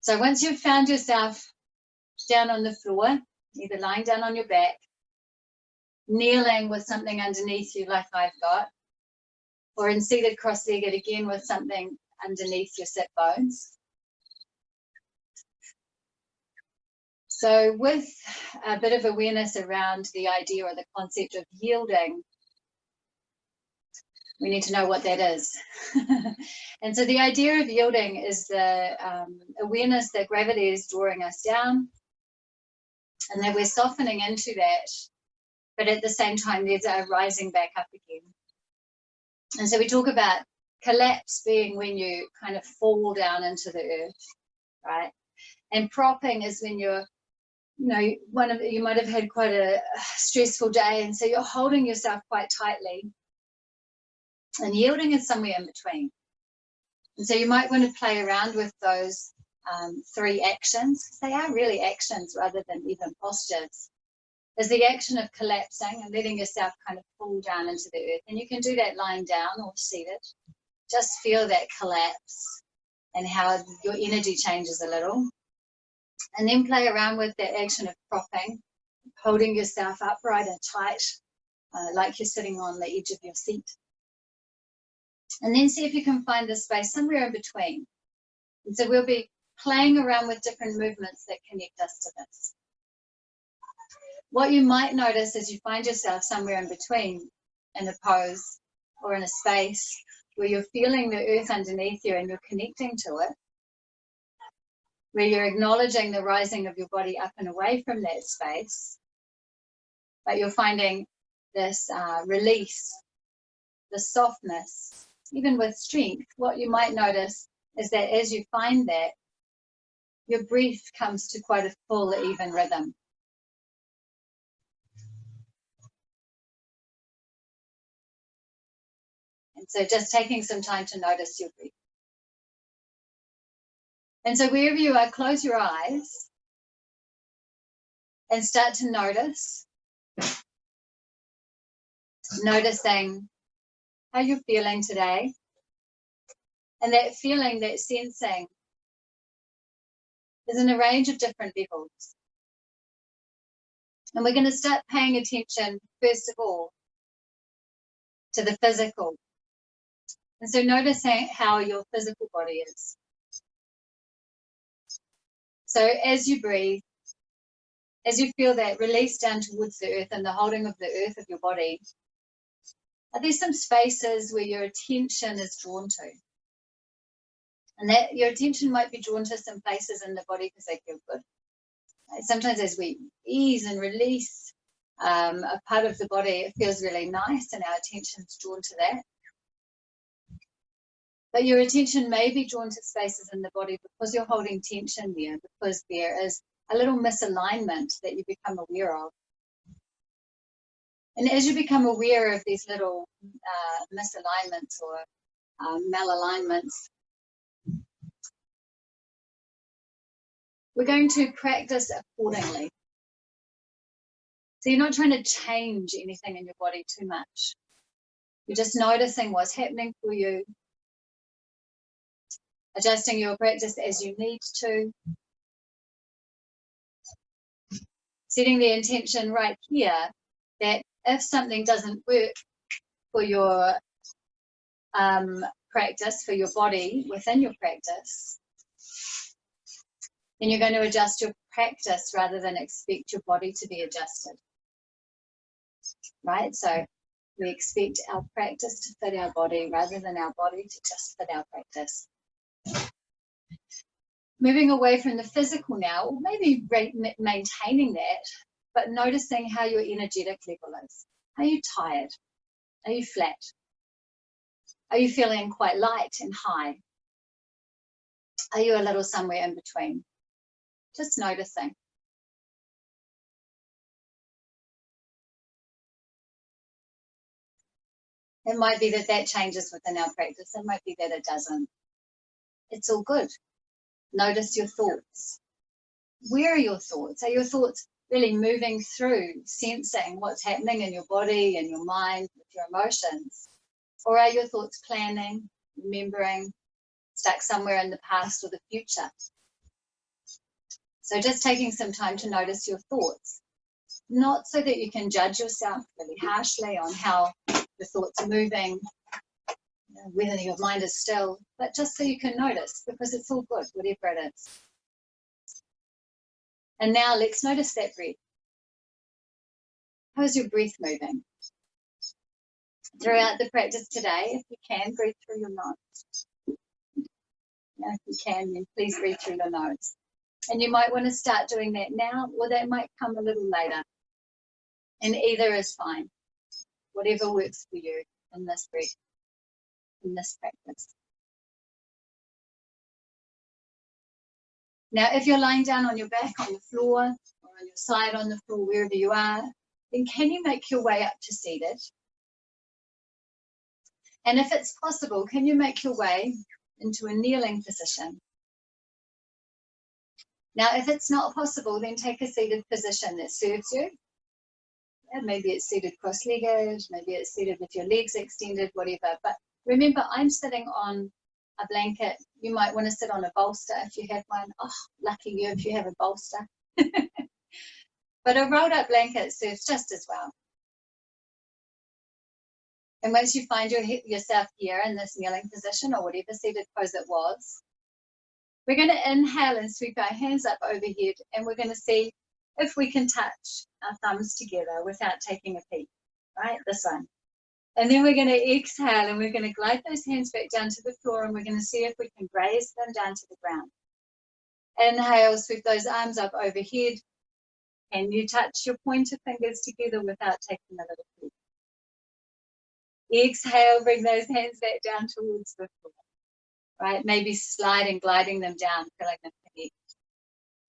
So once you've found yourself down on the floor, either lying down on your back, kneeling with something underneath you like I've got, or in seated cross-legged again with something underneath your sit bones. So with a bit of awareness around the idea or the concept of yielding, we need to know what that is. And so the idea of yielding is the awareness that gravity is drawing us down and that we're softening into that, but at the same time there's a rising back up again. And so we talk about collapse being when you kind of fall down into the earth, right? And propping is when you're, you know, you might have had quite a stressful day, and so you're holding yourself quite tightly. And yielding is somewhere in between. And so you might want to play around with those three actions, because they are really actions rather than even postures. There's the action of collapsing and letting yourself kind of fall down into the earth. And you can do that lying down or seated. Just feel that collapse and how your energy changes a little. And then play around with that action of propping, holding yourself upright and tight, like you're sitting on the edge of your seat. And then see if you can find the space somewhere in between. And so we'll be playing around with different movements that connect us to this. What you might notice is you find yourself somewhere in between in a pose or in a space where you're feeling the earth underneath you and you're connecting to it, where you're acknowledging the rising of your body up and away from that space, but you're finding this release, the softness, even with strength. What you might notice is that as you find that, your breath comes to quite a full, even rhythm. And so just taking some time to notice your breath. And so wherever you are, close your eyes and start to notice, noticing how you're feeling today. And that feeling, that sensing, is in a range of different levels. And we're going to start paying attention, first of all, to the physical. And so noticing how your physical body is. So as you breathe, as you feel that release down towards the earth and the holding of the earth of your body, are there some spaces where your attention is drawn to? And that your attention might be drawn to some places in the body because they feel good. Sometimes as we ease and release a part of the body, it feels really nice and our attention is drawn to that. But your attention may be drawn to spaces in the body because you're holding tension there, because there is a little misalignment that you become aware of. And as you become aware of these little misalignments or malalignments, we're going to practice accordingly. So you're not trying to change anything in your body too much. You're just noticing what's happening for you, adjusting your practice as you need to, setting the intention right here that if something doesn't work for your practice, for your body within your practice, then you're going to adjust your practice rather than expect your body to be adjusted, right? So we expect our practice to fit our body rather than our body to just fit our practice. Moving away from the physical now, or maybe maintaining that, but noticing how your energetic level is. Are you tired? Are you flat? Are you feeling quite light and high? Are you a little somewhere in between? Just noticing. It might be that that changes within our practice. It might be that it doesn't. It's all good. Notice your thoughts. Where are your thoughts? Are your thoughts really moving through, sensing what's happening in your body and your mind with your emotions? Or are your thoughts planning, remembering, stuck somewhere in the past or the future? So just taking some time to notice your thoughts, not so that you can judge yourself really harshly on how the thoughts are moving, whether your mind is still, but just so you can notice, because it's all good, whatever it is. And now let's notice that breath. How is your breath moving? Throughout the practice today, if you can, breathe through your nose. Yeah, if you can, then please breathe through your nose. And you might want to start doing that now, or that might come a little later. And either is fine, whatever works for you in this breath, in this practice. Now, if you're lying down on your back on the floor, or on your side on the floor, wherever you are, then can you make your way up to seated? And if it's possible, can you make your way into a kneeling position? Now, if it's not possible, then take a seated position that serves you. Yeah, maybe it's seated cross-legged, maybe it's seated with your legs extended, whatever. But remember, I'm sitting on a blanket. You might want to sit on a bolster if you have one. Oh, lucky you if you have a bolster. But a rolled up blanket serves just as well. And once you find yourself here in this kneeling position, or whatever seated pose it was, we're going to inhale and sweep our hands up overhead, and we're going to see if we can touch our thumbs together without taking a peek, right? This one. And then we're going to exhale, and we're going to glide those hands back down to the floor, and we're going to see if we can graze them down to the ground. Inhale, sweep those arms up overhead, and you touch your pointer fingers together without taking a little peek. Exhale, bring those hands back down towards the floor, right? Maybe sliding, gliding them down, feeling them connect.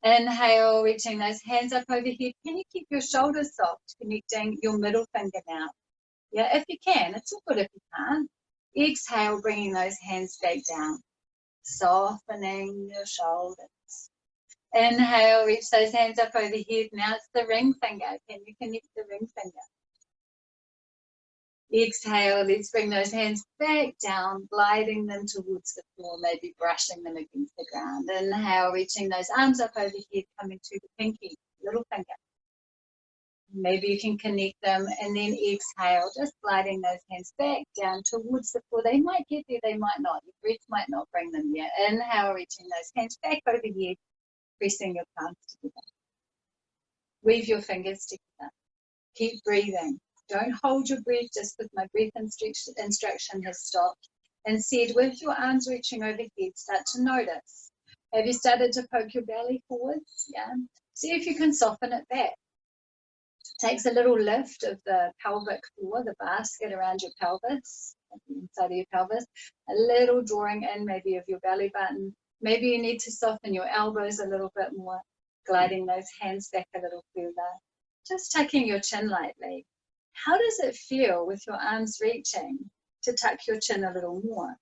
Inhale, reaching those hands up overhead. Can you keep your shoulders soft, connecting your middle finger now? Yeah, if you can. It's all good if you can't. Exhale, bringing those hands back down, softening your shoulders. Inhale, reach those hands up overhead. Now it's the ring finger. Can you connect the ring finger? Exhale, let's bring those hands back down, gliding them towards the floor, maybe brushing them against the ground. Inhale, reaching those arms up overhead, coming to the pinky, little finger. Maybe you can connect them, and then exhale, just gliding those hands back down towards the floor. They might get there, they might not. Your breath might not bring them there. Inhale, reaching those hands back overhead, pressing your palms together. Weave your fingers together. Keep breathing. Don't hold your breath just because my breath instruction has stopped. Instead, with your arms reaching overhead, start to notice. Have you started to poke your belly forwards? Yeah. See if you can soften it back. It takes a little lift of the pelvic floor, the basket around your pelvis, the inside of your pelvis. A little drawing in maybe of your belly button. Maybe you need to soften your elbows a little bit more, gliding those hands back a little further. Just tucking your chin lightly. How does it feel with your arms reaching to tuck your chin a little more?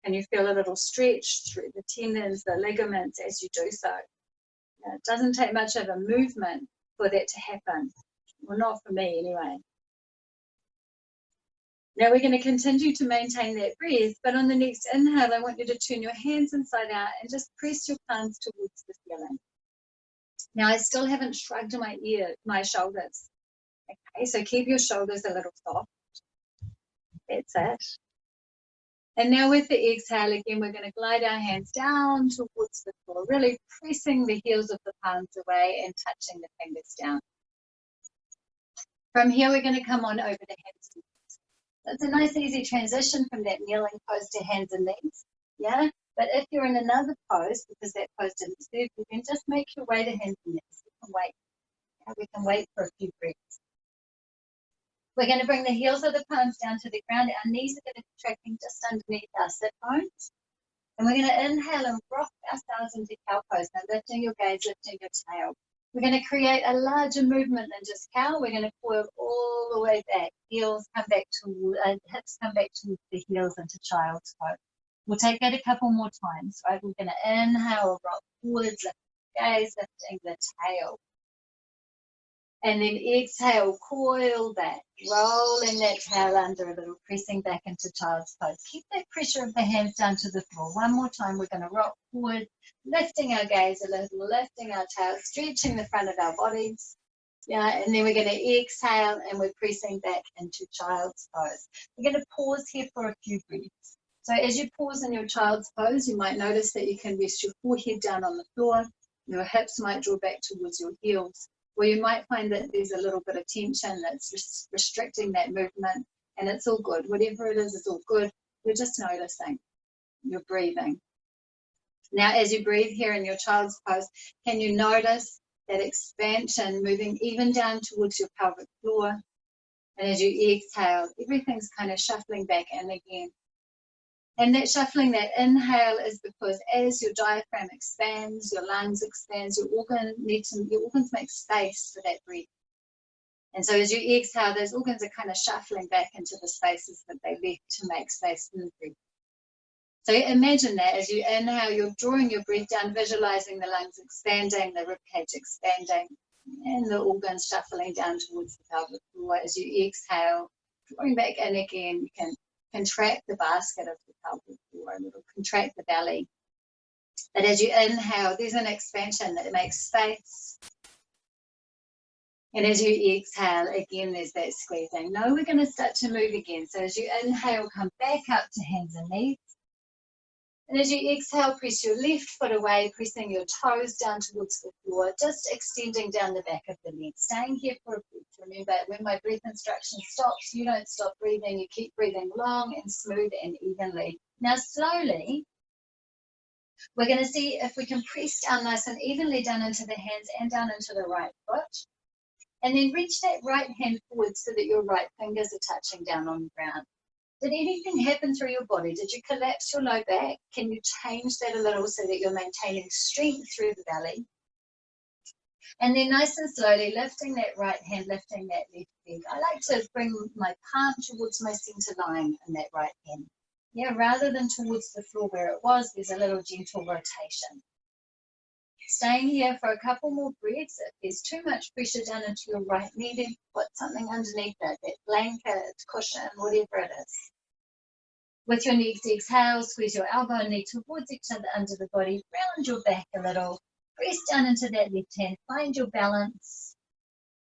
Can you feel a little stretch through the tendons, the ligaments as you do so? It doesn't take much of a movement for that to happen. Well, not for me anyway. Now we're going to continue to maintain that breath, but on the next inhale, I want you to turn your hands inside out and just press your palms towards the ceiling. Now I still haven't shrugged my shoulders. Okay, so keep your shoulders a little soft. That's it. And now with the exhale again, we're going to glide our hands down towards the floor, really pressing the heels of the palms away and touching the fingers down. From here, we're going to come on over to hands and knees. So it's a nice easy transition from that kneeling pose to hands and knees. Yeah, but if you're in another pose, because that pose didn't serve you, then just make your way to hands and knees. We can wait. Yeah, we can wait for a few breaths. We're going to bring the heels of the palms down to the ground. Our knees are going to be tracking just underneath our sit bones. And we're going to inhale and rock ourselves into cow pose. Now lifting your gaze, lifting your tail. We're going to create a larger movement than just cow. We're going to coil all the way back. Heels come back to, hips come back to the heels into child's pose. We'll take that a couple more times, right? We're going to inhale, rock forwards, lift the gaze, lifting the tail. And then exhale, coil back, rolling that tail under a little, pressing back into child's pose. Keep that pressure of the hands down to the floor. One more time, we're going to rock forward, lifting our gaze a little, lifting our tail, stretching the front of our bodies. Yeah, and then we're going to exhale and we're pressing back into child's pose. We're going to pause here for a few breaths. So as you pause in your child's pose, you might notice that you can rest your forehead down on the floor. Your hips might draw back towards your heels. Or you might find that there's a little bit of tension that's restricting that movement, and it's all good. Whatever it is, it's all good. You're just noticing. You're breathing. Now, as you breathe here in your child's pose, can you notice that expansion moving even down towards your pelvic floor? And as you exhale, everything's kind of shuffling back in again. And that shuffling, that inhale, is because as your diaphragm expands, your lungs expand, your organs make space for that breath. And so as you exhale, those organs are kind of shuffling back into the spaces that they left to make space for the breath. So imagine that as you inhale, you're drawing your breath down, visualizing the lungs expanding, the ribcage expanding, and the organs shuffling down towards the pelvic floor. As you exhale, drawing back in again, you can contract the basket of the pelvic floor a little, contract the belly. But as you inhale, there's an expansion that makes space. And as you exhale, again, there's that squeezing. Now we're going to start to move again. So as you inhale, come back up to hands and knees. And as you exhale, press your left foot away, pressing your toes down towards the floor, just extending down the back of the leg. Staying here for a breath. Remember, when my breath instruction stops, you don't stop breathing. You keep breathing long and smooth and evenly. Now, slowly, we're going to see if we can press down nice and evenly down into the hands and down into the right foot. And then reach that right hand forward so that your right fingers are touching down on the ground. Did anything happen through your body? Did you collapse your low back? Can you change that a little so that you're maintaining strength through the belly? And then nice and slowly, lifting that right hand, lifting that left leg. I like to bring my palm towards my center line in that right hand. Yeah, rather than towards the floor where it was, there's a little gentle rotation. Staying here for a couple more breaths. If there's too much pressure down into your right knee, then put something underneath that blanket, cushion, whatever it is. With your next exhale, squeeze your elbow and knee towards each other under the body. Round your back a little. Press down into that left hand. Find your balance.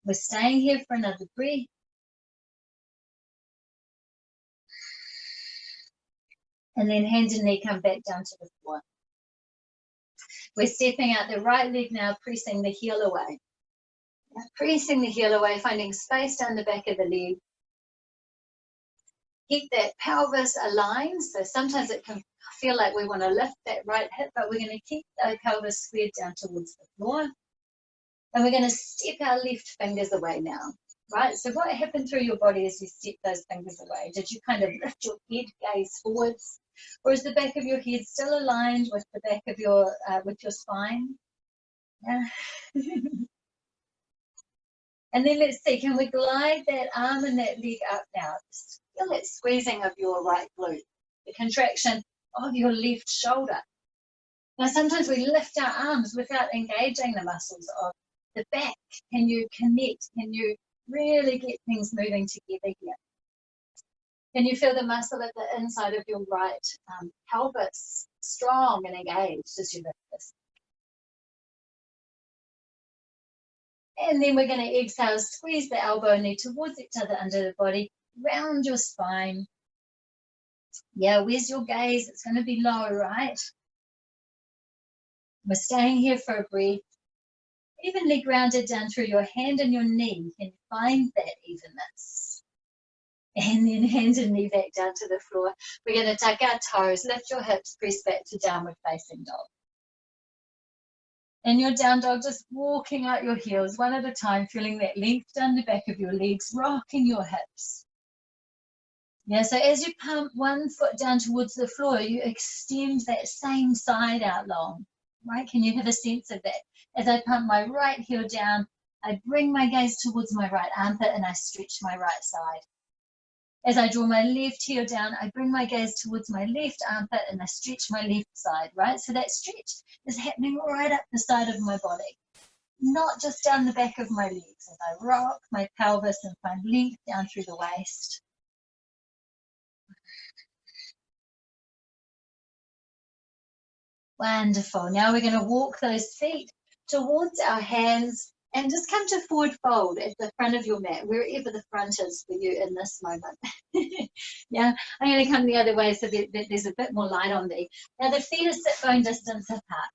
We're staying here for another breath. And then hand and knee come back down to the floor. We're stepping out the right leg now, pressing the heel away. Now, pressing the heel away, finding space down the back of the leg. Keep that pelvis aligned. So sometimes it can feel like we want to lift that right hip, but we're going to keep the pelvis squared down towards the floor. And we're going to step our left fingers away now, right? So what happened through your body as you step those fingers away? Did you kind of lift your head, gaze forwards? Or is the back of your head still aligned with the back of your spine? Yeah. And then let's see, can we glide that arm and that leg up now? Just feel that squeezing of your right glute, the contraction of your left shoulder. Now sometimes we lift our arms without engaging the muscles of the back. Can you connect? Can you really get things moving together here? Can you feel the muscle at the inside of your right pelvis strong and engaged as you lift this? And then we're going to exhale, squeeze the elbow and knee towards each other under the body, round your spine. Yeah, where's your gaze? It's going to be low, right? We're staying here for a breath. Evenly grounded down through your hand and your knee. Can you find that evenness? And then hand and knee back down to the floor. We're going to tuck our toes, lift your hips, press back to downward facing dog. In your down dog, just walking out your heels one at a time, feeling that length down the back of your legs, rocking your hips. Yeah, so as you pump one foot down towards the floor, you extend that same side out long, right? Can you have a sense of that? As I pump my right heel down, I bring my gaze towards my right armpit and I stretch my right side. As I draw my left heel down, I bring my gaze towards my left armpit and I stretch my left side, right? So that stretch is happening right up the side of my body. not just down the back of my legs as I rock my pelvis and find length down through the waist. Wonderful. Now we're going to walk those feet towards our hands and just come to forward fold at the front of your mat, wherever the front is for you in this moment. Yeah, I'm going to come the other way so that there's a bit more light on me. Now the feet are sit bone distance apart.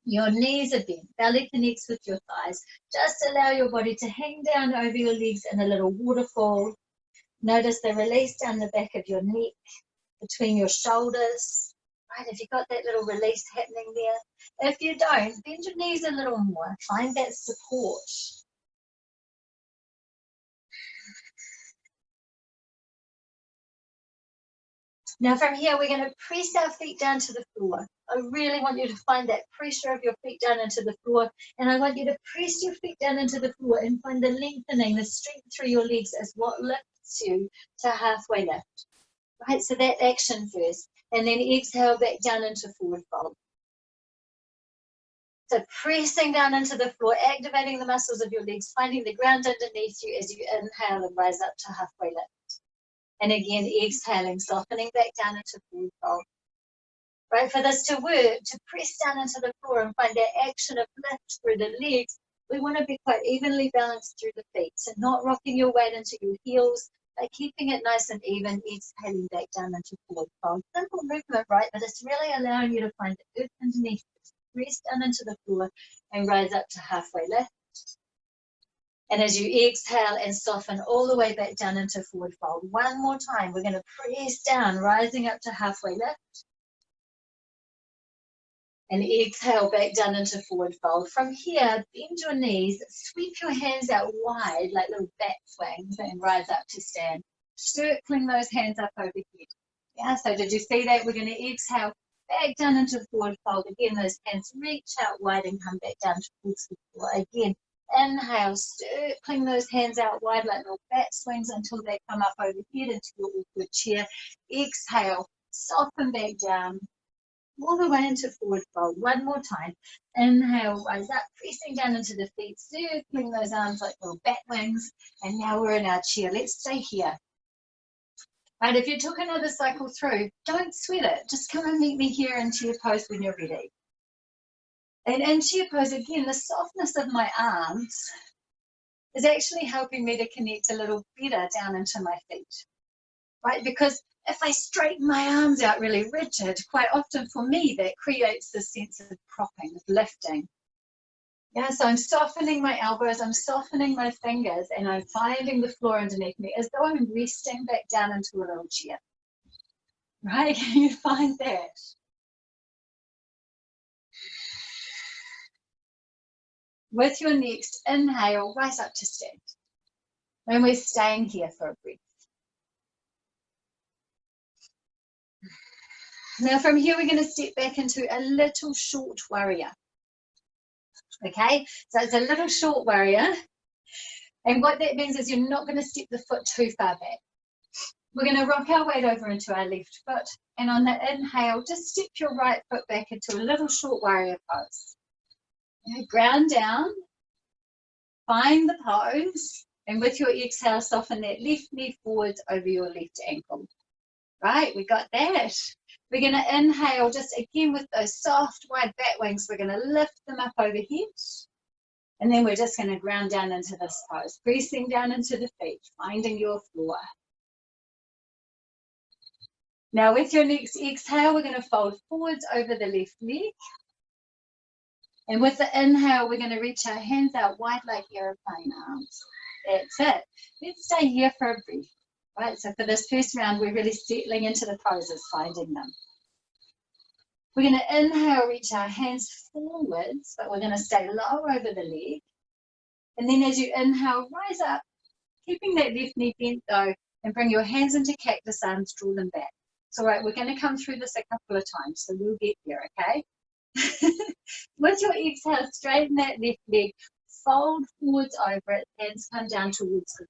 Your knees are bent, belly connects with your thighs. Just allow your body to hang down over your legs in a little waterfall. Notice the release down the back of your neck, between your shoulders. Right, have you got that little release happening there? If you don't, bend your knees a little more. Find that support. Now from here, we're going to press our feet down to the floor. I really want you to find that pressure of your feet down into the floor. And I want you to press your feet down into the floor and find the lengthening, the strength through your legs is what lifts you to halfway lift. Right, so that action first. And then exhale back down into forward fold. So pressing down into the floor, activating the muscles of your legs, finding the ground underneath you as you inhale and rise up to halfway lift. And again, exhaling, softening back down into forward fold. Right, for this to work, to press down into the floor and find that action of lift through the legs, we want to be quite evenly balanced through the feet. So not rocking your weight into your heels, but keeping it nice and even, exhaling back down into forward fold. Simple movement, right? But it's really allowing you to find the earth underneath you. Press down into the floor and rise up to halfway lift. And as you exhale and soften all the way back down into forward fold. One more time, we're going to press down, rising up to halfway lift. And exhale back down into forward fold. From here, bend your knees, sweep your hands out wide like little bat swings and rise up to stand. Circling those hands up overhead. Yeah, so did you see that? We're going to exhale back down into forward fold. Again, those hands reach out wide and come back down towards the floor. Again, inhale, circling those hands out wide like little bat swings until they come up overhead into your awkward chair. Exhale, soften back down. All the way into forward fold. One more time. Inhale, rise up, pressing down into the feet, circling those arms like little bat wings. And now we're in our chair. Let's stay here. Right, if you took another cycle through, don't sweat it. Just come and meet me here in chair pose when you're ready. And in chair pose, again, the softness of my arms is actually helping me to connect a little better down into my feet. Right, because if I straighten my arms out really rigid, quite often for me, that creates this sense of propping, of lifting. Yeah, so I'm softening my elbows, I'm softening my fingers, and I'm finding the floor underneath me as though I'm resting back down into a little chair. Right, can you find that? With your next inhale, rise up to stand. And we're staying here for a breath. Now from here, we're going to step back into a little short warrior. Okay, so it's a little short warrior. And what that means is you're not going to step the foot too far back. We're going to rock our weight over into our left foot. And on the inhale, just step your right foot back into a little short warrior pose. Okay, ground down, find the pose. And with your exhale, soften that left knee forwards over your left ankle. Right, we got that. We're going to inhale just again with those soft wide bat wings. We're going to lift them up overhead. And then we're just going to ground down into this pose, pressing down into the feet, finding your floor. Now with your next exhale, we're going to fold forwards over the left leg. And with the inhale, we're going to reach our hands out wide like airplane arms. That's it. Let's stay here for a breath. Right, so for this first round, we're really settling into the poses, finding them. We're going to inhale, reach our hands forwards, but we're going to stay low over the leg. And then as you inhale, rise up, keeping that left knee bent though, and bring your hands into cactus arms, draw them back. It's all right, we're going to come through this a couple of times, so we'll get there, okay? With your exhale, straighten that left leg, fold forwards over it, hands come down towards the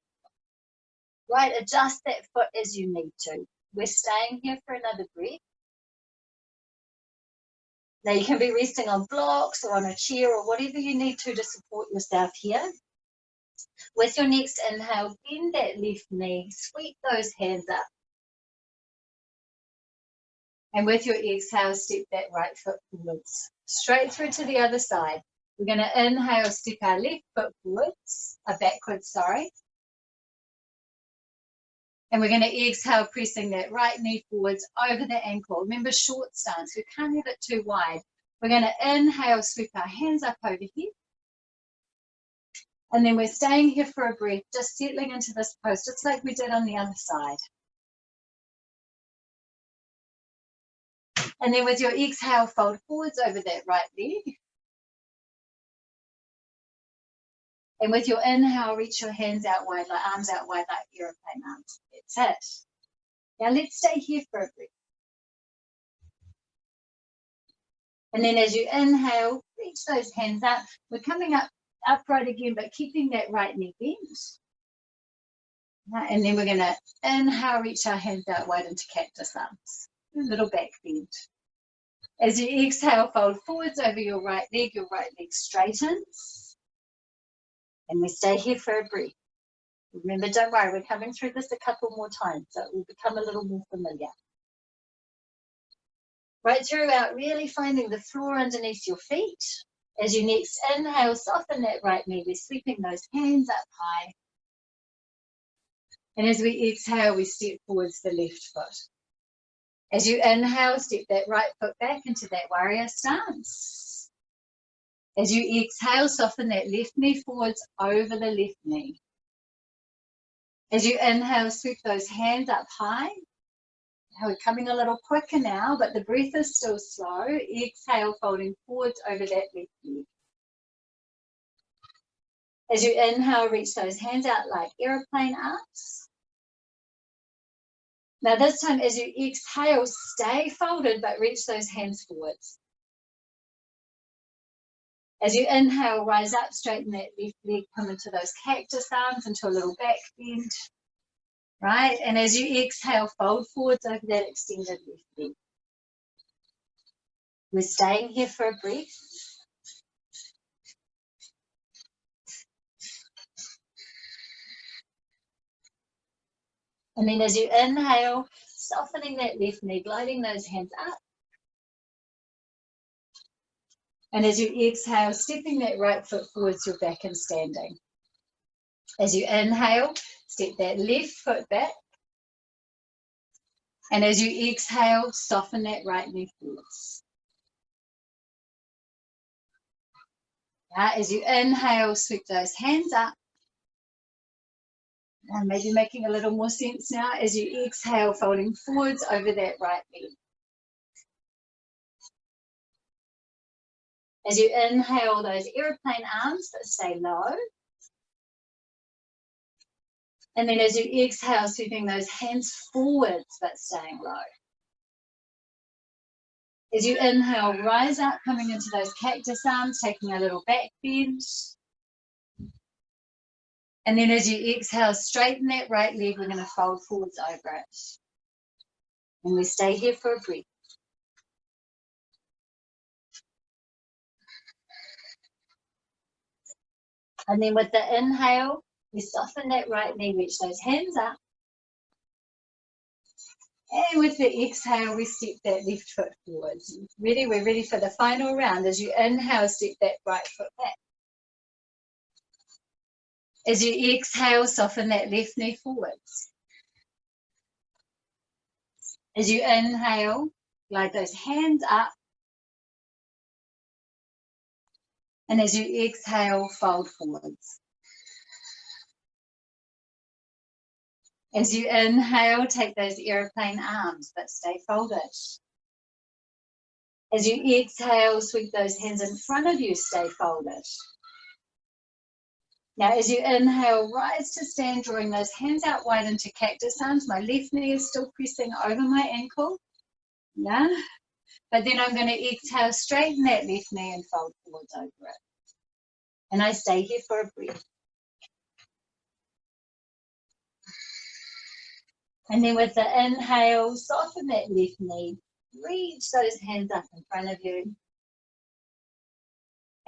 right, adjust that foot as you need to. We're staying here for another breath. Now you can be resting on blocks or on a chair or whatever you need to support yourself here. With your next inhale, bend that left knee, sweep those hands up. And with your exhale, step that right foot forwards, straight through to the other side. We're going to inhale, step our left foot forwards, backwards, sorry. And we're going to exhale, pressing that right knee forwards over the ankle. Remember, short stance, we can't have it too wide. We're going to inhale, sweep our hands up over here. And then we're staying here for a breath, just settling into this pose, just like we did on the other side. And then with your exhale, fold forwards over that right leg. And with your inhale, reach your hands out wide, like arms out wide, like airplane arms. That's it. Now let's stay here for a breath. And then as you inhale, reach those hands up. We're coming up upright again, but keeping that right knee bent. And then we're going to inhale, reach our hands out wide into cactus arms. A little back bend. As you exhale, fold forwards over your right leg straightens. And we stay here for a breath. Remember, don't worry, we're coming through this a couple more times, so it will become a little more familiar. Right throughout, really finding the floor underneath your feet. As you next inhale, soften that right knee. We're sweeping those hands up high. And as we exhale, we step forwards the left foot. As you inhale, step that right foot back into that warrior stance. As you exhale, soften that left knee forwards over the left knee. As you inhale, sweep those hands up high. We're coming a little quicker now, but the breath is still slow. Exhale, folding forwards over that left leg. As you inhale, reach those hands out like airplane arms. Now this time, as you exhale, stay folded, but reach those hands forwards. As you inhale, rise up, straighten that left leg, come into those cactus arms, into a little back bend. Right, and as you exhale, fold forwards over that extended left leg. We're staying here for a breath. And then as you inhale, softening that left knee, gliding those hands up. And as you exhale, stepping that right foot forwards, you're back and standing. As you inhale, step that left foot back. And as you exhale, soften that right knee forwards. As you inhale, sweep those hands up. And maybe making a little more sense now. As you exhale, folding forwards over that right leg. As you inhale, those airplane arms, but stay low. And then as you exhale, sweeping those hands forwards, but staying low. As you inhale, rise up, coming into those cactus arms, taking a little back bend. And then as you exhale, straighten that right leg, we're going to fold forwards over it. And we stay here for a breath. And then with the inhale, we soften that right knee, reach those hands up. And with the exhale, we step that left foot forwards. Ready? We're ready for the final round. As you inhale, step that right foot back. As you exhale, soften that left knee forwards. As you inhale, glide those hands up. And as you exhale, fold forwards. As you inhale, take those airplane arms, but stay folded. As you exhale, sweep those hands in front of you, stay folded. Now, as you inhale, rise to stand, drawing those hands out wide into cactus arms. My left knee is still pressing over my ankle. Yeah. But then I'm going to exhale, straighten that left knee and fold forwards over it. And I stay here for a breath. And then with the inhale, soften that left knee. Reach those hands up in front of you.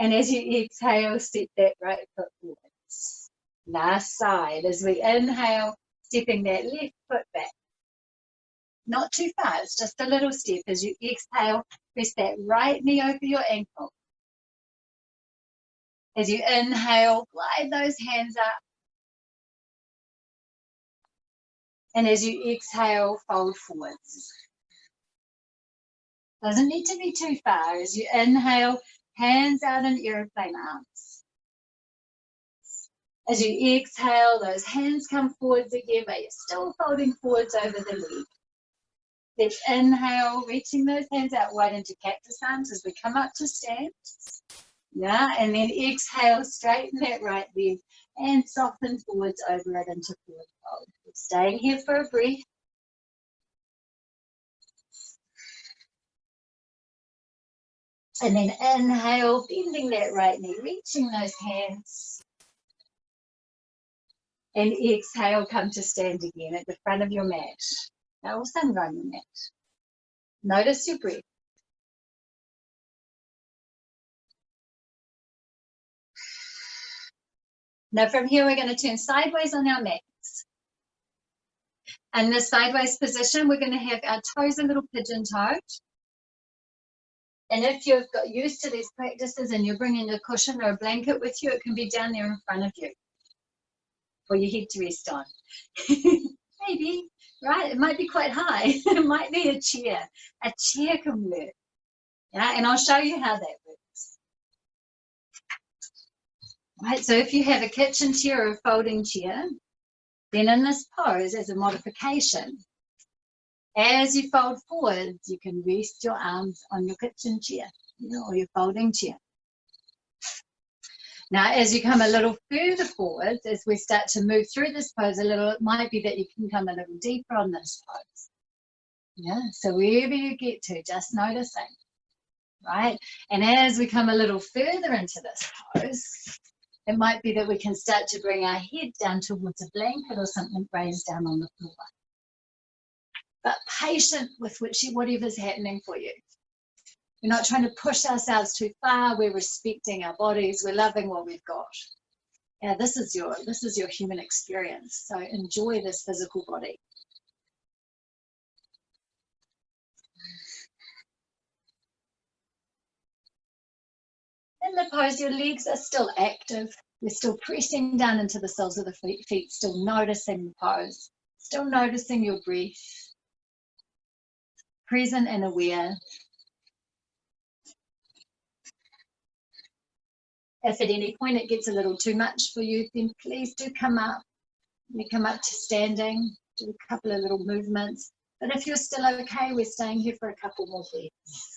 And as you exhale, step that right foot forwards. Last side, as we inhale, stepping that left foot back. Not too far, it's just a little step. As you exhale, press that right knee over your ankle. As you inhale, glide those hands up. And as you exhale, fold forwards. Doesn't need to be too far. As you inhale, hands out in airplane arms. As you exhale, those hands come forwards again, but you're still folding forwards over the leg. Let's inhale, reaching those hands out wide into cactus arms as we come up to stand. Yeah, and then exhale, straighten that right leg and soften forwards over it into forward fold. Staying here for a breath. And then inhale, bending that right knee, reaching those hands. And exhale, come to stand again at the front of your mat. Now, or sun on your mat. Notice your breath. Now from here, we're going to turn sideways on our mats. In this sideways position, we're going to have our toes a little pigeon-toed. And if you've got used to these practices and you're bringing a cushion or a blanket with you, it can be down there in front of you for your head to rest on. Maybe, right? It might be quite high. It might be a chair. A chair can work. Yeah, and I'll show you how that works. Right, so if you have a kitchen chair or a folding chair, then in this pose, as a modification, as you fold forwards, you can rest your arms on your kitchen chair, or your folding chair. Now, as you come a little further forwards, as we start to move through this pose a little, it might be that you can come a little deeper on this pose. Yeah, so wherever you get to, just noticing, right? And as we come a little further into this pose, it might be that we can start to bring our head down towards a blanket or something raised down on the floor. But patient with whatever's happening for you. We're not trying to push ourselves too far. We're respecting our bodies. We're loving what we've got. Yeah, this is your human experience. So enjoy this physical body. In the pose, your legs are still active. We're still pressing down into the soles of the feet, still noticing the pose, still noticing your breath, present and aware. If at any point it gets a little too much for you, then please do come up. You come up to standing, do a couple of little movements. But if you're still okay, we're staying here for a couple more breaths.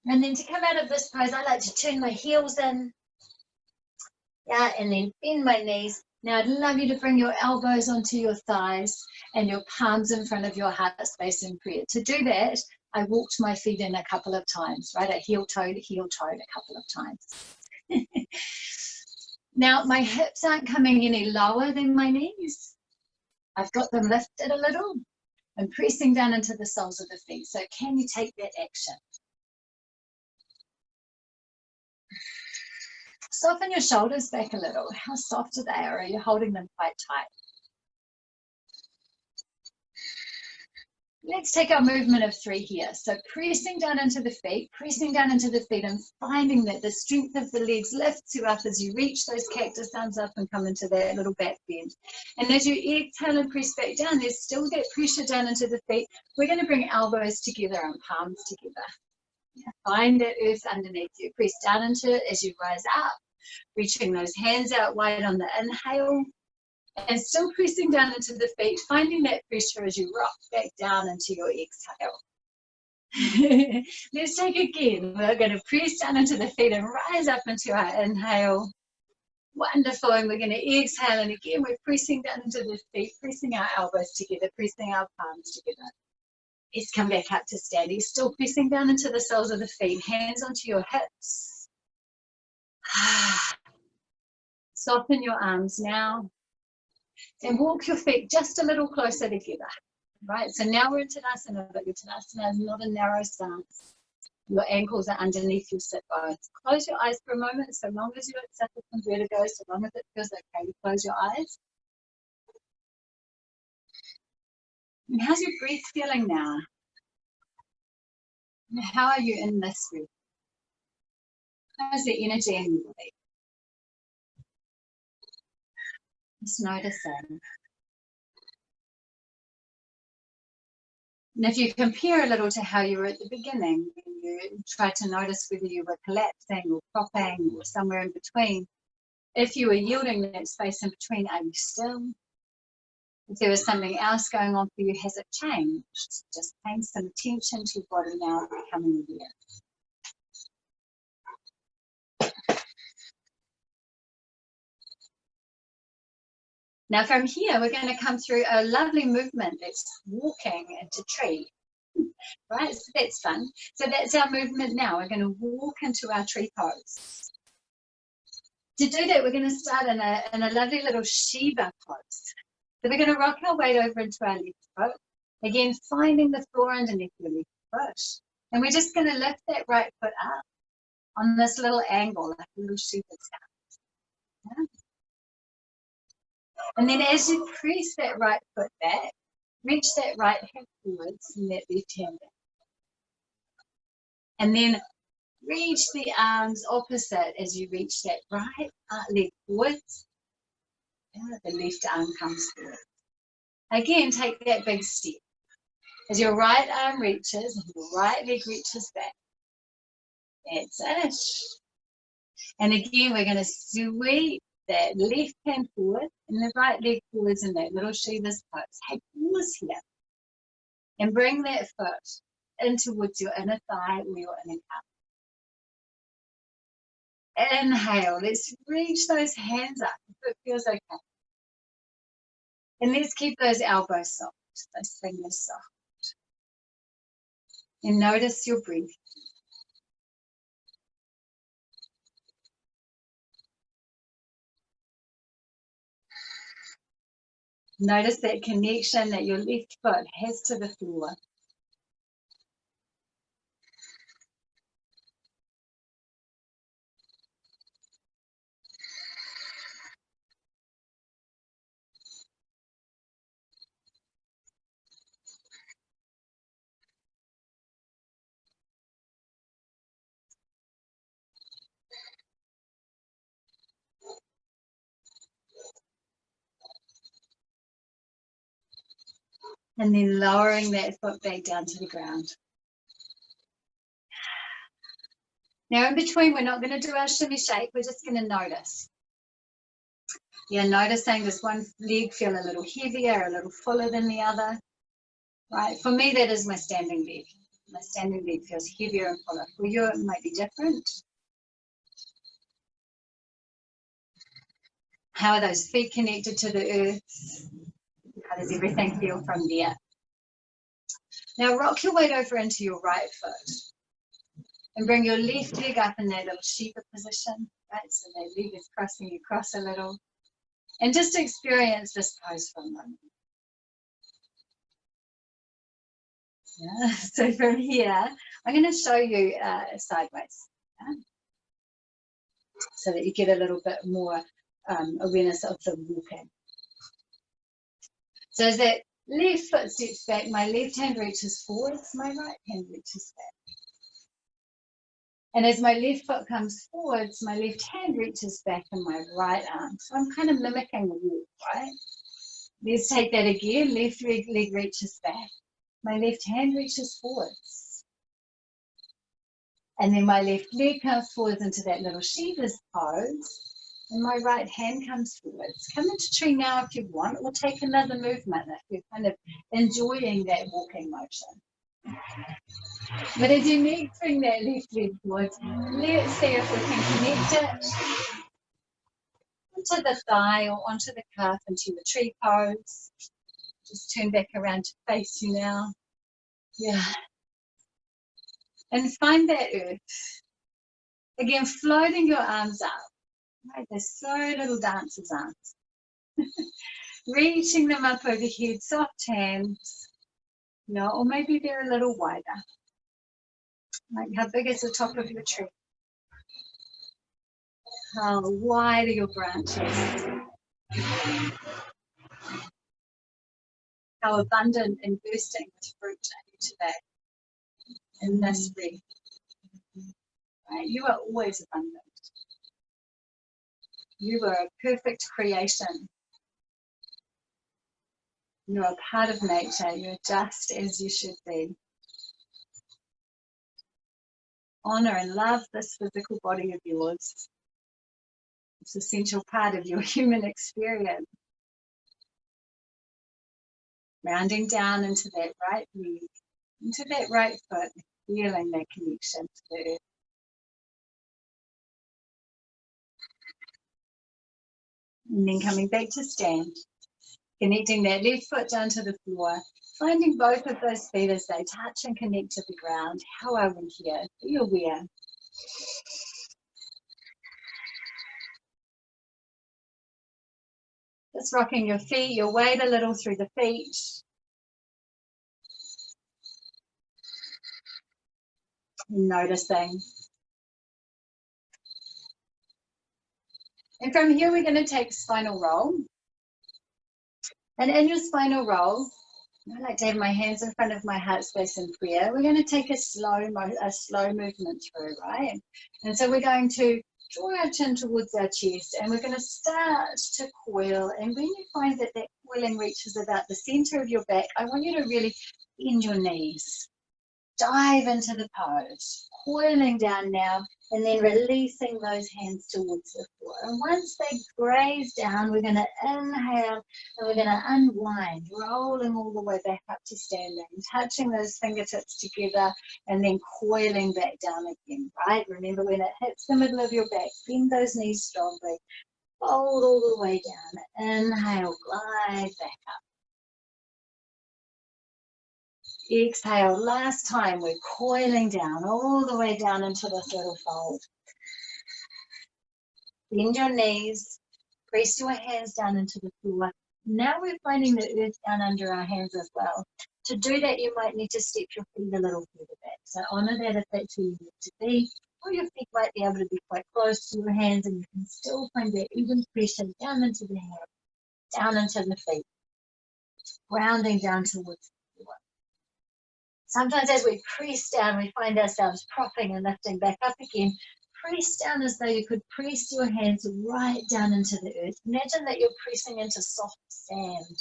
And then to come out of this pose, I like to turn my heels in. Yeah, and then bend my knees. Now I'd love you to bring your elbows onto your thighs and your palms in front of your heart space in prayer. To do that, I walked my feet in a couple of times, right? I heel-toed a couple of times. Now my hips aren't coming any lower than my knees. I've got them lifted a little and pressing down into the soles of the feet. So can you take that action? Soften your shoulders back a little. How soft are they, or are you holding them quite tight? Let's take our movement of 3 here. So pressing down into the feet and finding that the strength of the legs lifts you up as you reach those cactus arms up and come into that little back bend. And as you exhale and press back down, there's still that pressure down into the feet. We're going to bring elbows together and palms together. Find that earth underneath you. Press down into it as you rise up, reaching those hands out wide on the inhale, and still pressing down into the feet, finding that pressure as you rock back down into your exhale. Let's take again. We're going to press down into the feet and rise up into our inhale. Wonderful. And we're going to exhale, and again we're pressing down into the feet, pressing our elbows together, pressing our palms together. Let's come back up to standing, still pressing down into the soles of the feet, hands onto your hips. Soften your arms now. And walk your feet just a little closer together, right? So now we're in Tadasana, but your Tadasana is not a narrow stance. Your ankles are underneath your sit bones. Close your eyes for a moment, so long as you don't suffer from vertigo, so long as it feels okay to close your eyes. And how's your breath feeling now? And how are you in this breath? How's the energy in your body? Just noticing. And if you compare a little to how you were at the beginning, you try to notice whether you were collapsing or propping or somewhere in between. If you were yielding that space in between, are you still? If there was something else going on for you, has it changed? Just paying some attention to your body now, becoming aware. Now from here, we're going to come through a lovely movement that's walking into tree. Right, so that's fun. So that's our movement now. We're going to walk into our tree pose. To do that, we're going to start in a lovely little Shiva pose. So we're going to rock our weight over into our left foot. Again, finding the floor underneath your left foot. And we're just going to lift that right foot up on this little angle, like a little Shiva stance. Yeah? And then as you press that right foot back, reach that right hip forwards and that left hand back. And then reach the arms opposite as you reach that right leg forwards. Yeah, the left arm comes forward. Again, take that big step. As your right arm reaches and your right leg reaches back. That's it. And again, we're going to sweep that left hand forward and the right leg forwards in that little Shiva's pose. Hey, pause here. And bring that foot in towards your inner thigh or your inner calf. Inhale. Let's reach those hands up if it feels okay. And let's keep those elbows soft, those fingers soft. And notice your breath. Notice that connection that your left foot has to the floor. And then lowering that foot back down to the ground. Now in between, we're not going to do our shimmy shake, we're just going to notice. Yeah, noticing this one leg feel a little heavier, a little fuller than the other. Right, for me that is my standing leg. My standing leg feels heavier and fuller. For you it might be different. How are those feet connected to the earth? How does everything feel from there? Now rock your weight over into your right foot. And bring your left leg up in that little Shiva position, right? So that leg is crossing across a little. And just experience this pose for a moment. Yeah. So from here, I'm going to show you sideways. Yeah? So that you get a little bit more awareness of the walking. So as that left foot steps back, my left hand reaches forwards, my right hand reaches back. And as my left foot comes forwards, my left hand reaches back in my right arm. So I'm kind of mimicking the walk, right? Let's take that again. Left leg reaches back. My left hand reaches forwards. And then my left leg comes forwards into that little Shiva's pose. And my right hand comes forwards. Come into tree now if you want, or take another movement if you're kind of enjoying that walking motion. But as you need to bring that left leg forwards, let's see if we can connect it onto the thigh or onto the calf into the tree pose. Just turn back around to face you now. Yeah. And find that earth. Again, floating your arms up. Right, they're so little dancers' arms. Reaching them up overhead, soft hands. Yeah, or maybe they're a little wider. Like how big is the top of your tree? How wide are your branches? How abundant and bursting with fruit are you today in this breath? Right? You are always abundant. You are a perfect creation. You're a part of nature. You're just as you should be. Honor and love this physical body of yours. It's an essential part of your human experience. Rounding down into that right leg, into that right foot, feeling that connection to the earth. And then coming back to stand, connecting that left foot down to the floor, finding both of those feet as they touch and connect to the ground. How are we here? Be aware. Just rocking your feet, your weight a little through the feet. And noticing. And from here, we're going to take spinal roll. And in your spinal roll, I like to have my hands in front of my heart space in prayer. We're going to take a slow movement through, right? And so we're going to draw our chin towards our chest, and we're going to start to coil. And when you find that that coiling reaches about the center of your back, I want you to really bend your knees. Dive into the pose, coiling down now, and then releasing those hands towards the floor. And once they graze down, we're going to inhale and we're going to unwind, rolling all the way back up to standing, touching those fingertips together and then coiling back down again, right? Remember, when it hits the middle of your back, bend those knees strongly, fold all the way down, inhale, glide back up. Exhale, last time, we're coiling down, all the way down into this little fold. Bend your knees, press your hands down into the floor. Now we're finding the earth down under our hands as well. To do that, you might need to step your feet a little further back. So honor that if that's where you need to be, or your feet might be able to be quite close to your hands, and you can still find that even pressure down into the hands, down into the feet, grounding down towards the floor. Sometimes as we press down, we find ourselves propping and lifting back up again. Press down as though you could press your hands right down into the earth. Imagine that you're pressing into soft sand.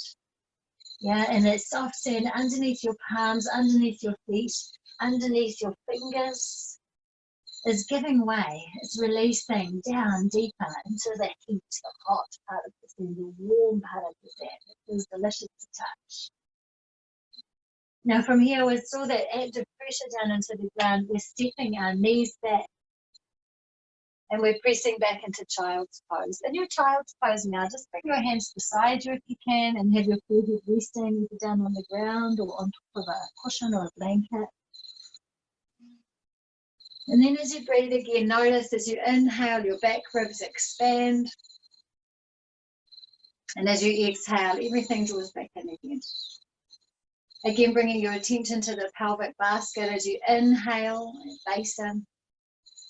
Yeah, and that soft sand underneath your palms, underneath your feet, underneath your fingers is giving way. It's releasing down deeper into the heat, the hot part of the sand, the warm part of the sand. It feels delicious to touch. Now from here, we saw that active pressure down into the ground. We're stepping our knees back and we're pressing back into child's pose. In your child's pose now, just bring your hands beside you if you can and have your forehead resting either down on the ground or on top of a cushion or a blanket. And then as you breathe again, notice as you inhale, your back ribs expand. And as you exhale, everything draws back in again. Again, bringing your attention to the pelvic basket as you inhale, basin.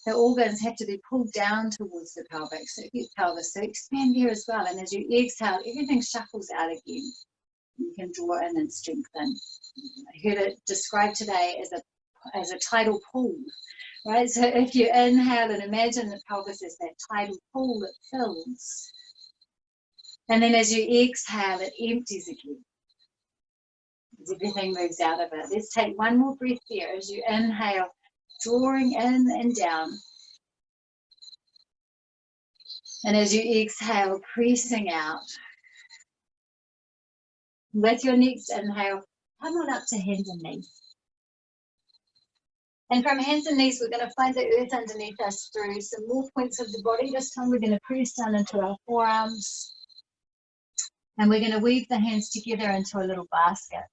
The organs have to be pulled down towards the pelvic, so pelvis, so expand here as well. And as you exhale, everything shuffles out again. You can draw in and strengthen. I heard it described today as a tidal pool, right? So if you inhale and imagine the pelvis as that tidal pool that fills. And then as you exhale, it empties again. Everything moves out of it. Let's take one more breath there as you inhale, drawing in and down. And as you exhale, pressing out. With your next inhale, come on up to hands and knees. And from hands and knees, we're going to find the earth underneath us through some more points of the body. This time we're going to press down into our forearms. And we're going to weave the hands together into a little basket.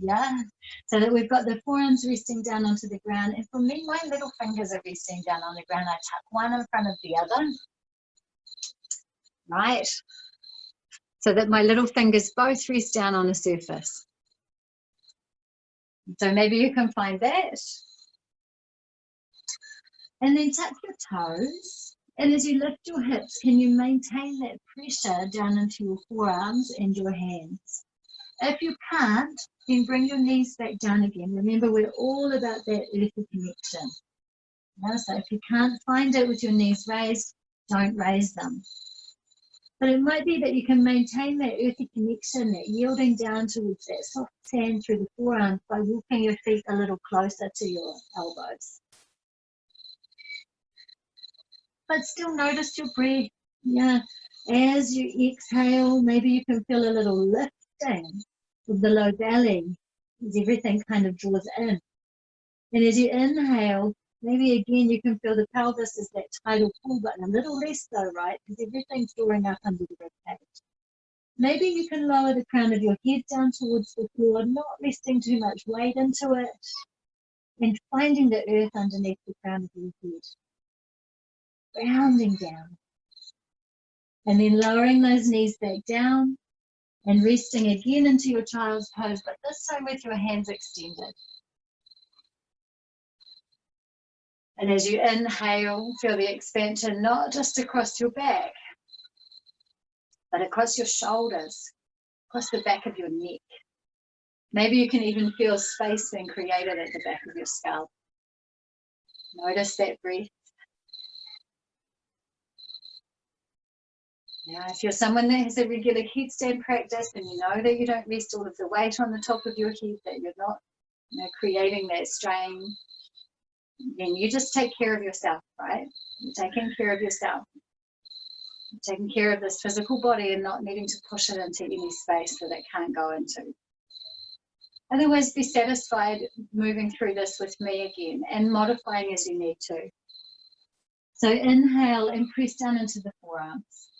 Yeah, so that we've got the forearms resting down onto the ground. And for me, my little fingers are resting down on the ground. I tuck one in front of the other. Right. so that my little fingers both rest down on the surface. So maybe you can find that. And then tuck your toes. And as you lift your hips, can you maintain that pressure down into your forearms and your hands? If you can't, then bring your knees back down again. Remember, we're all about that earthy connection. So if you can't find it with your knees raised, don't raise them. But it might be that you can maintain that earthy connection, that yielding down towards that soft sand through the forearms by walking your feet a little closer to your elbows. But still notice your breath. Yeah, as you exhale, maybe you can feel a little lifting of the low belly as everything kind of draws in. And as you inhale, maybe again you can feel the pelvis as that tidal pull, but a little less though, right? Because everything's drawing up under the ribcage. Maybe you can lower the crown of your head down towards the floor, not resting too much weight into it, and finding the earth underneath the crown of your head. Grounding down. And then lowering those knees back down and resting again into your child's pose, but this time with your hands extended. And as you inhale, feel the expansion not just across your back, but across your shoulders, across the back of your neck. Maybe you can even feel space being created at the back of your scalp. Notice that breath. Now, if you're someone that has a regular headstand practice and you know that you don't rest all of the weight on the top of your head, that you're not creating that strain, then you just take care of yourself, right? You're taking care of yourself. You're taking care of this physical body and not needing to push it into any space that it can't go into. Otherwise, be satisfied moving through this with me again and modifying as you need to. So inhale and press down into the forearms.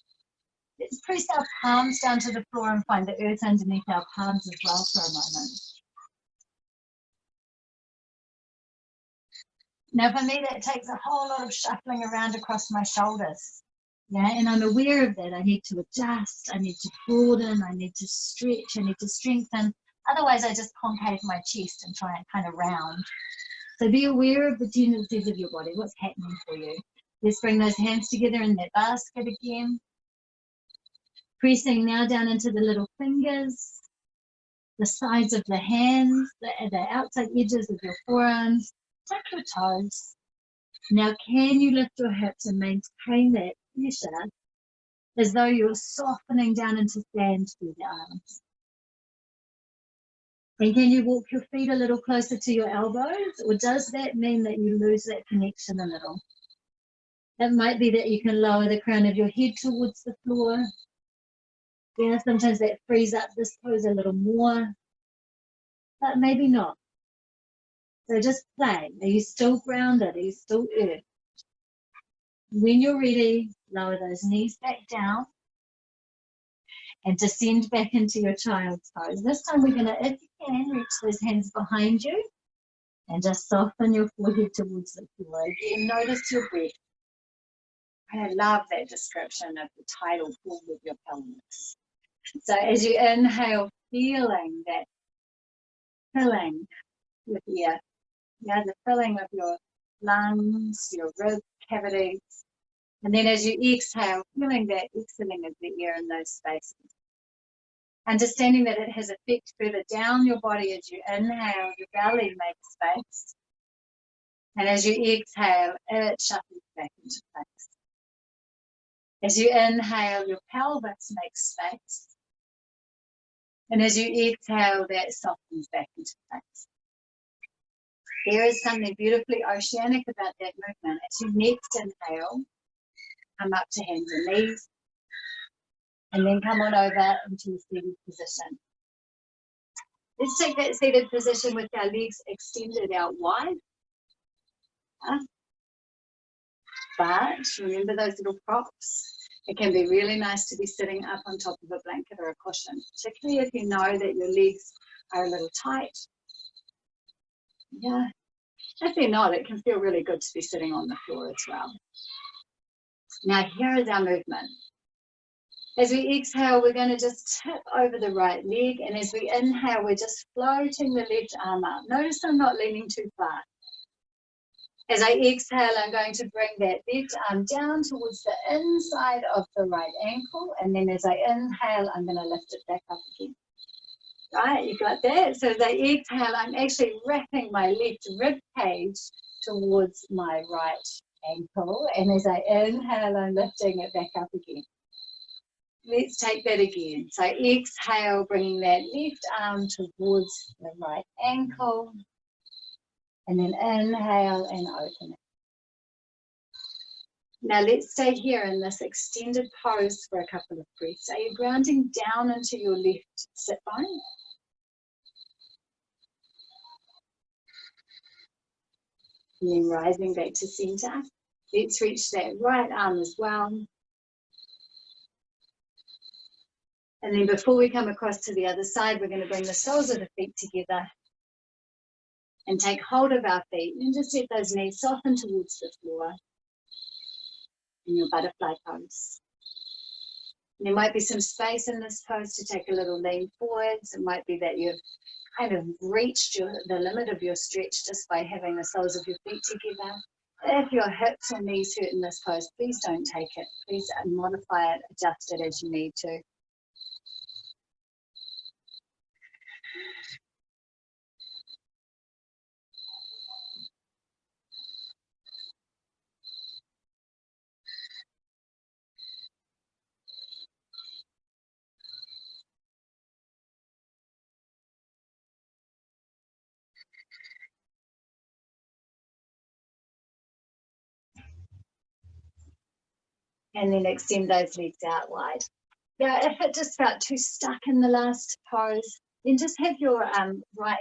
Let's press our palms down to the floor and find the earth underneath our palms as well for a moment. Now for me, that takes a whole lot of shuffling around across my shoulders. Yeah, and I'm aware of that. I need to adjust, I need to broaden, I need to stretch, I need to strengthen. Otherwise, I just concave my chest and try and kind of round. So be aware of the tendencies of your body, what's happening for you. Let's bring those hands together in that basket again. Pressing now down into the little fingers, the sides of the hands, the outside edges of your forearms. Tuck your toes. Now can you lift your hips and maintain that pressure as though you're softening down into sand through the arms? And can you walk your feet a little closer to your elbows, or does that mean that you lose that connection a little? It might be that you can lower the crown of your head towards the floor. Yeah, sometimes that frees up this pose a little more, but maybe not. So just play. Are you still grounded? Are you still earth? When you're ready, lower those knees back down and descend back into your child's pose. This time we're going to, if you can, reach those hands behind you and just soften your forehead towards the floor. Again, notice your breath. I love that description of the tidal pull with your pelvis. So as you inhale, feeling that filling with air. Yeah, the filling of your lungs, your rib cavities. And then as you exhale, feeling that exhaling of the air in those spaces. Understanding that it has effect further down your body as you inhale, your belly makes space. And as you exhale, it shuffles back into place. As you inhale, your pelvis makes space. And as you exhale, that softens back into place. There is something beautifully oceanic about that movement. As you next inhale, come up to hands and knees, and then come on over into a seated position. Let's take that seated position with our legs extended out wide. But remember those little props. It can be really nice to be sitting up on top of a blanket or a cushion, particularly if you know that your legs are a little tight. Yeah, if they're not, it can feel really good to be sitting on the floor as well. Now here is our movement. As we exhale, we're going to just tip over the right leg, and as we inhale, we're just floating the left arm up. Notice I'm not leaning too far. As I exhale, I'm going to bring that left arm down towards the inside of the right ankle, and then as I inhale, I'm going to lift it back up again. Right, you got that? So as I exhale, I'm actually wrapping my left rib cage towards my right ankle, and as I inhale, I'm lifting it back up again. Let's take that again. So exhale, bringing that left arm towards the right ankle, and then inhale and open it. Now let's stay here in this extended pose for a couple of breaths. Are you grounding down into your left sit bone? And then rising back to center. Let's reach that right arm as well. And then before we come across to the other side, we're going to bring the soles of the feet together and take hold of our feet and just let those knees soften towards the floor in your butterfly pose. And there might be some space in this pose to take a little lean forwards. It might be that you've kind of reached the limit of your stretch just by having the soles of your feet together. If your hips or knees hurt in this pose, please don't take it. Please modify it, adjust it as you need to. And then extend those legs out wide. Now, if it just felt too stuck in the last pose, then just have your right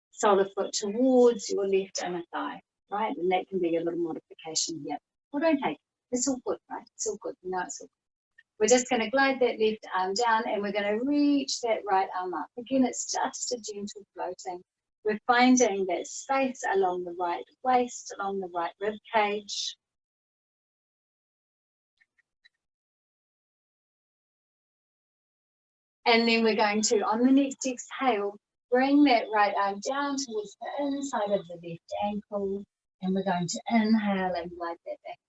sole of foot towards your left inner thigh, right? And that can be a little modification here. Well, don't take it. It's all good, right? It's all good. You know it's all good. We're just going to glide that left arm down, and we're going to reach that right arm up. Again, it's just a gentle floating. We're finding that space along the right waist, along the right rib cage. And then we're going to, on the next exhale, bring that right arm down towards the inside of the left ankle. And we're going to inhale and glide that back.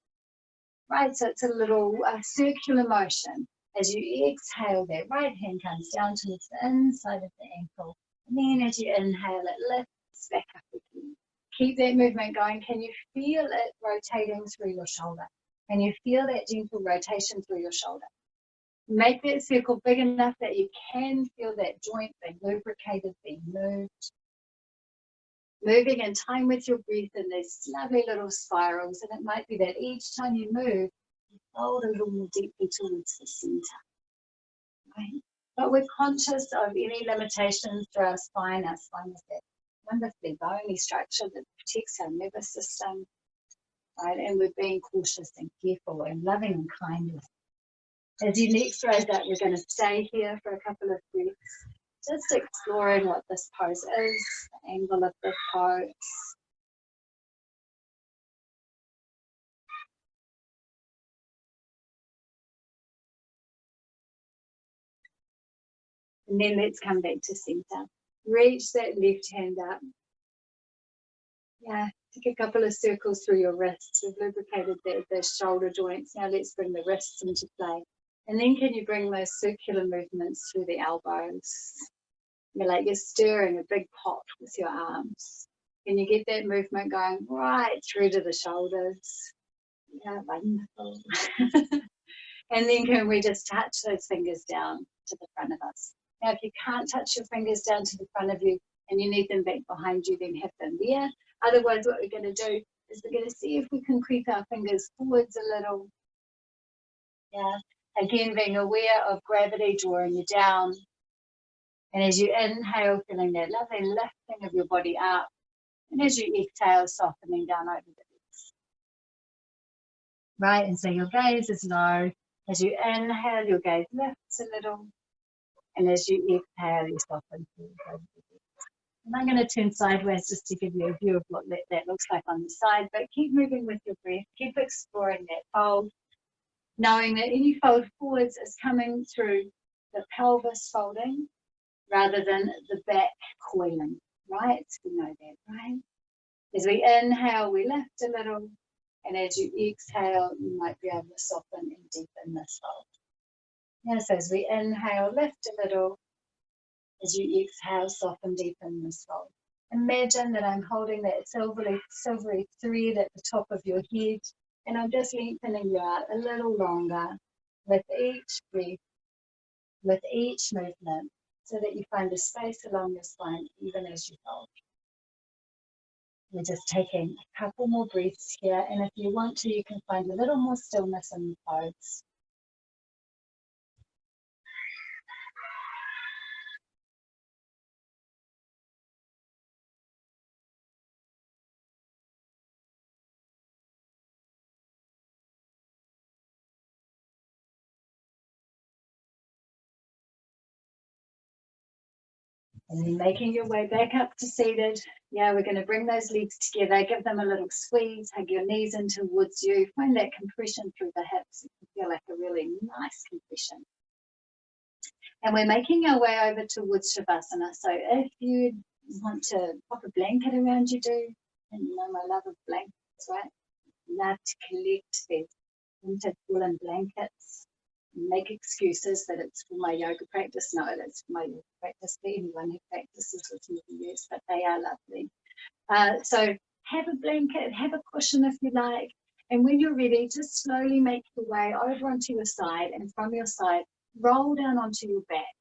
Right, so it's a little circular motion. As you exhale, that right hand comes down towards the inside of the ankle. And then as you inhale, it lifts back up again. Keep that movement going. Can you feel it rotating through your shoulder? Can you feel that gentle rotation through your shoulder? Make that circle big enough that you can feel that joint being lubricated, being moved. Moving in time with your breath in these lovely little spirals. And it might be that each time you move, you fold a little more deeply towards the center. Right? But we're conscious of any limitations to our spine. Our spine is that wonderfully bony structure that protects our nervous system. Right? And we're being cautious and careful and loving and kind with it. As you next rise up, we're going to stay here for a couple of breaths, just exploring what this pose is, the angle of this pose. And then let's come back to center. Reach that left hand up. Yeah, take a couple of circles through your wrists. We've lubricated the shoulder joints. Now let's bring the wrists into play. And then can you bring those circular movements through the elbows? You're like you're stirring a big pot with your arms. Can you get that movement going right through to the shoulders? Yeah, wonderful. And then can we just touch those fingers down to the front of us? Now, if you can't touch your fingers down to the front of you and you need them back behind you, then have them there. Otherwise, what we're going to do is we're going to see if we can creep our fingers forwards a little. Yeah. Again, being aware of gravity drawing you down. And as you inhale, feeling that lovely lifting of your body up. And as you exhale, softening down over the legs. Right, and so your gaze is low. As you inhale, your gaze lifts a little. And as you exhale, you soften over the legs. And I'm going to turn sideways just to give you a view of what that looks like on the side. But keep moving with your breath. Keep exploring that fold. knowing that any fold forwards is coming through the pelvis folding rather than the back coiling, right? We know that, right? As we inhale, we lift a little, and as you exhale, you might be able to soften and deepen this fold. Yeah, so as we inhale, lift a little, as you exhale, soften, deepen this fold. Imagine that I'm holding that silvery thread at the top of your head, and I'm just lengthening you out a little longer with each breath, with each movement, so that you find a space along your spine even as you fold. We're just taking a couple more breaths here, and if you want to, you can find a little more stillness in the pose. And then making your way back up to seated. Yeah, we're going to bring those legs together, give them a little squeeze, hug your knees in towards you. Find that compression through the hips. It can feel like a really nice compression. And we're making our way over towards Shavasana. So if you want to pop a blanket around you, do. And you know my love of blankets, right? Love to collect these winter woolen blankets. Make excuses that it's for my yoga practice. No, it's for my yoga practice. For anyone who practices with me for years, but they are lovely. So have a blanket, have a cushion if you like, and when you're ready, just slowly make your way over onto your side, and from your side, roll down onto your back,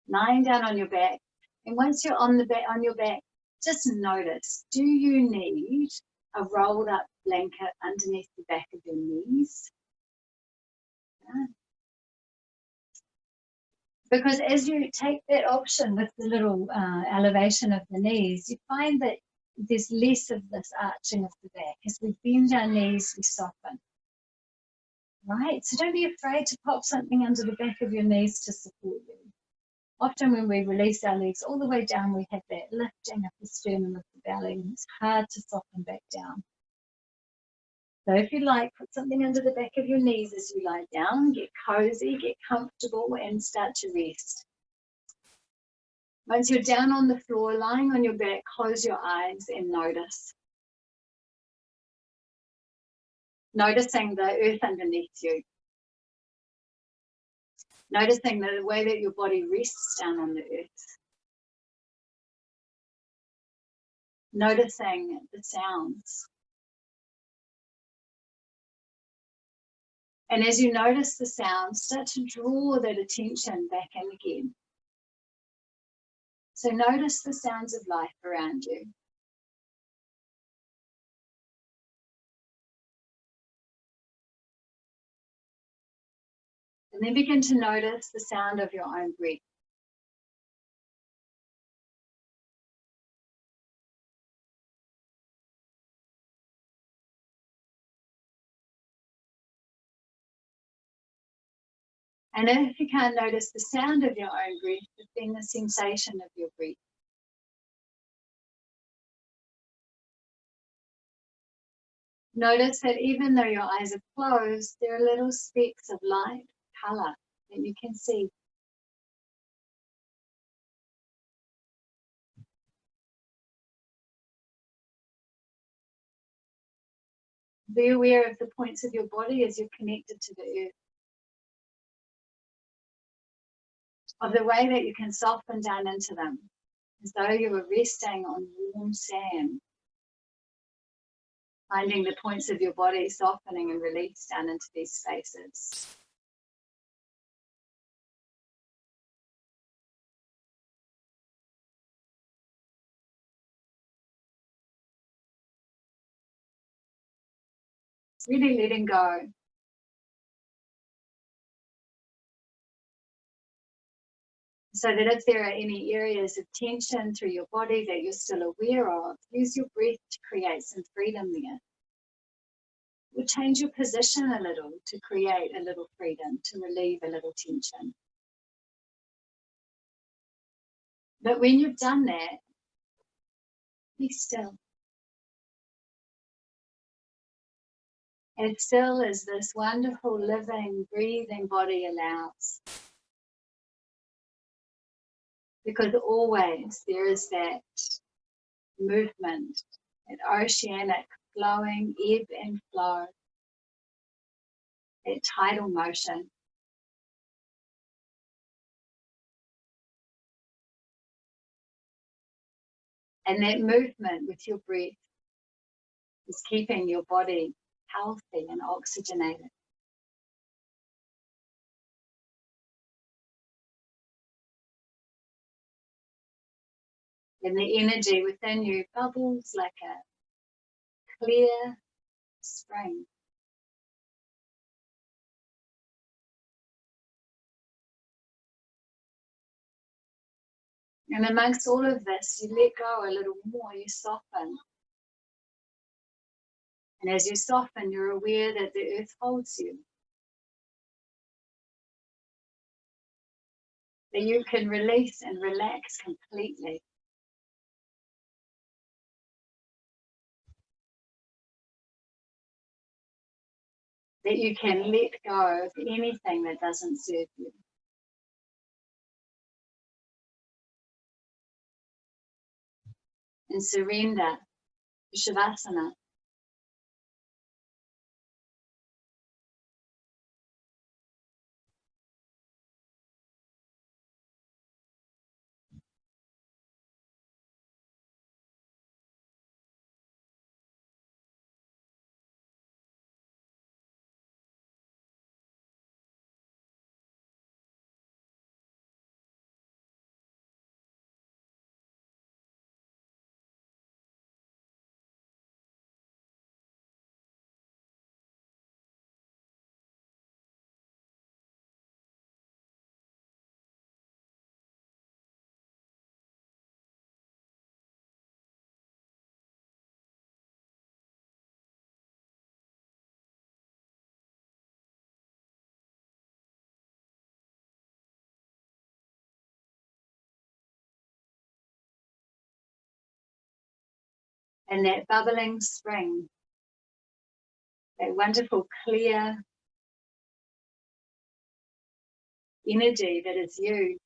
lying down on your back. And once you're on your back, just notice: do you need a rolled up blanket underneath the back of your knees? Because as you take that option with the little elevation of the knees, you find that there's less of this arching of the back. As we bend our knees, we soften. Right? So don't be afraid to pop something under the back of your knees to support you. Often when we release our legs all the way down, we have that lifting of the sternum of the belly, and it's hard to soften back down. So if you like, put something under the back of your knees as you lie down, get cozy, get comfortable, and start to rest. Once you're down on the floor, lying on your back, close your eyes and notice. Noticing the earth underneath you. Noticing the way that your body rests down on the earth. Noticing the sounds. And as you notice the sounds, start to draw that attention back in again. So notice the sounds of life around you. And then begin to notice the sound of your own breath. And if you can't notice the sound of your own breath, then the sensation of your breath. Notice that even though your eyes are closed, there are little specks of light, color that you can see. Be aware of the points of your body as you're connected to the earth. Of the way that you can soften down into them, as though you were resting on warm sand. Finding the points of your body softening and release down into these spaces. Really letting go. So that if there are any areas of tension through your body that you're still aware of, use your breath to create some freedom there. Or change your position a little to create a little freedom, to relieve a little tension. But when you've done that, be still. as still as this wonderful living, breathing body allows. Because always there is that movement, that oceanic flowing, ebb and flow, that tidal motion. And that movement with your breath is keeping your body healthy and oxygenated. And the energy within you bubbles like a clear spring. And amongst all of this, you let go a little more, you soften. And as you soften, you're aware that the earth holds you. That you can release and relax completely. That you can let go of anything that doesn't serve you. And surrender to Shavasana. And that bubbling spring, that wonderful clear energy that is you,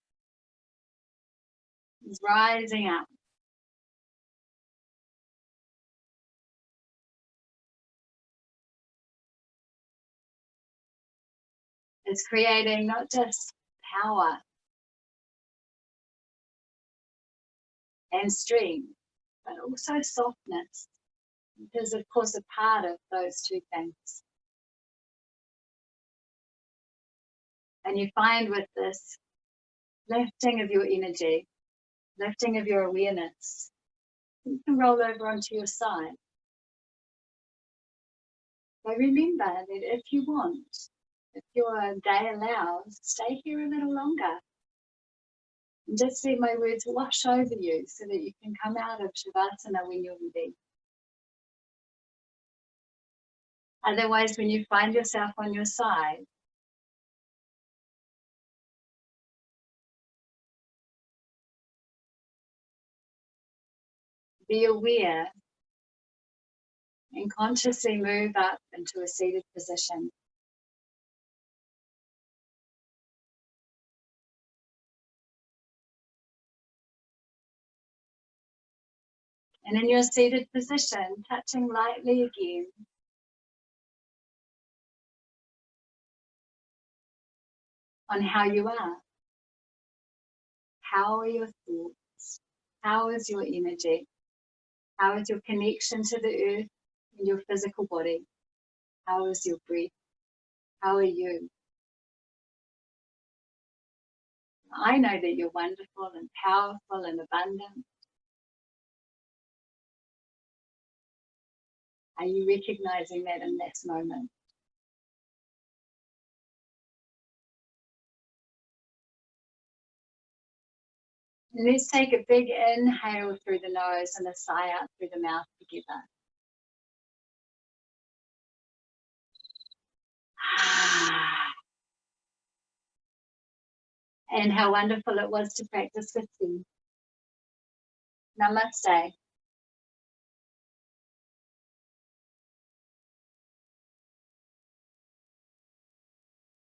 is rising up. It's creating not just power and strength, but also softness. Because of course a part of those two things. And you find with this lifting of your energy, lifting of your awareness, you can roll over onto your side. But remember that if you want, if your day allows, stay here a little longer. And just let my words wash over you so that you can come out of Shavasana when you're ready. Otherwise, when you find yourself on your side, be aware and consciously move up into a seated position. And in your seated position, touching lightly again on how you are. How are your thoughts? How is your energy? How is your connection to the earth and your physical body? How is your breath? How are you? I know that you're wonderful and powerful and abundant. Are you recognizing that in this moment? And let's take a big inhale through the nose and a sigh out through the mouth together. And how wonderful it was to practice with you. Namaste.